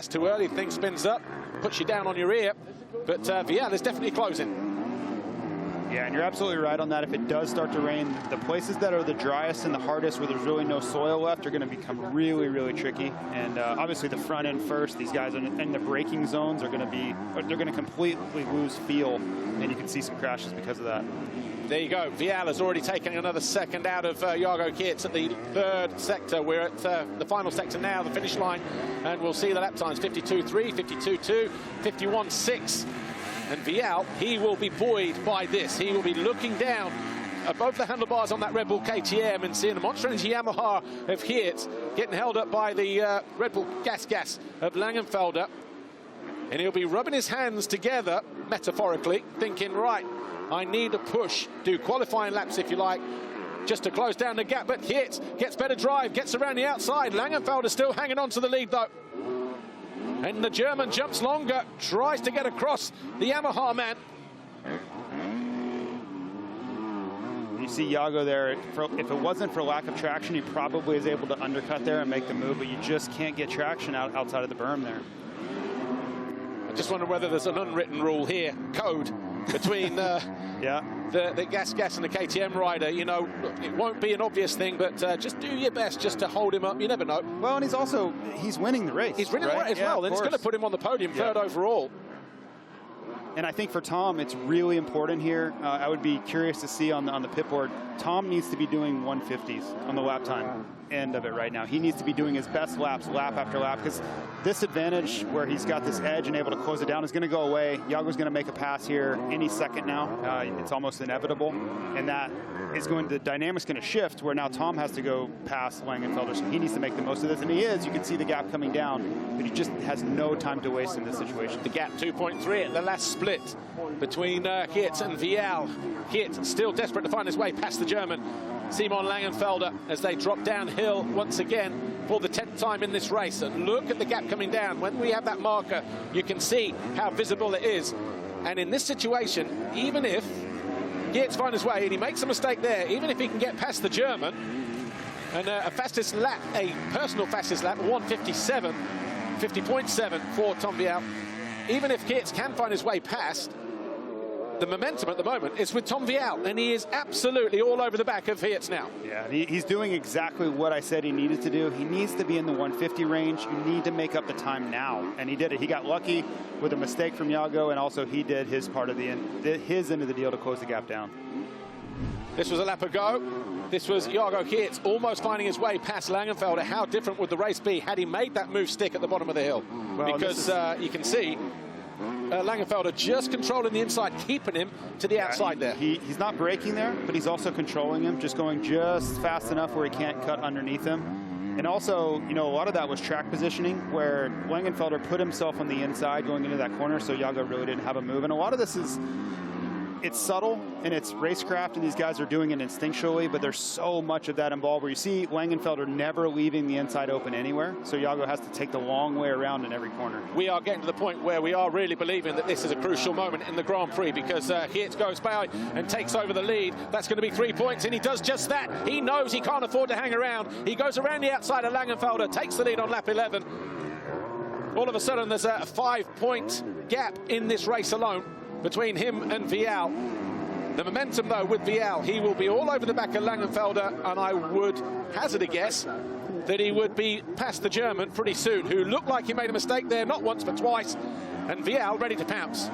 That's too early, thing spins up, puts you down on your ear, but Vial is definitely closing. Yeah, and you're absolutely right on that. If it does start to rain, the places that are the driest and the hardest, where there's really no soil left, are going to become really, really tricky. And obviously the front end first, these guys in the braking zones are going to be, they're going to completely lose feel, and you can see some crashes because of that. There you go. Vial has already taken another second out of Jago Geerts at the third sector. We're at the final sector now, the finish line, and we'll see the lap times: 52.3, 52.2, 51.6. And Vial, he will be buoyed by this. He will be looking down above the handlebars on that Red Bull KTM and seeing the Monster Energy Yamaha of Geerts getting held up by the Red Bull Gas of Laengenfelder. And he'll be rubbing his hands together, metaphorically, thinking, right, I need a push, do qualifying laps, if you like, just to close down the gap. But Geerts gets better drive, gets around the outside. Laengenfelder still hanging on to the lead, though. And the German jumps longer, tries to get across the Yamaha man. You see Jago there. If it wasn't for lack of traction, he probably is able to undercut there and make the move, but you just can't get traction outside of the berm there. I just wonder whether there's an unwritten rule here, code, between the Gas and the KTM rider. You know, it won't be an obvious thing, but just do your best just to hold him up. You never know. Well, and he's winning the race. He's winning the race as well, and it's going to put him on the podium, third overall. And I think for Tom, it's really important here. I would be curious to see on the pit board, Tom needs to be doing 150s on the lap time end of it right now. He needs to be doing his best laps, lap after lap, because this advantage where he's got this edge and able to close it down is going to go away. Jago's going to make a pass here any second now. It's almost inevitable. And that is the dynamic's going to shift, where now Tom has to go past Laengenfelder, so he needs to make the most of this. And he is. You can see the gap coming down, but he just has no time to waste in this situation. The gap 2.3 at the last split between Geerts and Vial. Geerts still desperate to find his way past the German Simon Laengenfelder as they drop downhill once again for the 10th time in this race. And look at the gap coming down. When we have that marker, you can see how visible it is. And in this situation, even if Geerts finds his way and he makes a mistake there, even if he can get past the German, and a personal fastest lap, 1:57, 50.7 for Tom Vial. Even if Geerts can find his way past, the momentum at the moment is with Tom Vial, and he is absolutely all over the back of Geerts now. Yeah, he's doing exactly what I said he needed to do. He needs to be in the 150 range. You need to make up the time now, and he did it. He got lucky with a mistake from Jago, and also he did his part of his end of the deal to close the gap down. This was a lap ago. This was Jago Geerts almost finding his way past Laengenfelder. How different would the race be had he made that move stick at the bottom of the hill? Well, because you can see Laengenfelder just controlling the inside, keeping him to the outside there. He's not braking there, but he's also controlling him, just going just fast enough where he can't cut underneath him. And also, you know, a lot of that was track positioning, where Laengenfelder put himself on the inside going into that corner, so Jago really didn't have a move. And a lot of this it's subtle and it's racecraft, and these guys are doing it instinctually, but there's so much of that involved, where you see Laengenfelder never leaving the inside open anywhere, so Jago has to take the long way around in every corner. We are getting to the point where we are really believing that this is a crucial moment in the Grand Prix, because Geerts goes by and takes over the lead. That's going to be 3 points, and he does just that. He knows he can't afford to hang around. He goes around the outside of Laengenfelder, takes the lead on lap 11. All of a sudden, there's a 5-point gap in this race alone between him and Vial. The momentum, though, with Vial, he will be all over the back of Laengenfelder, and I would hazard a guess that he would be past the German pretty soon, who looked like he made a mistake there, not once but twice, and Vial ready to pounce.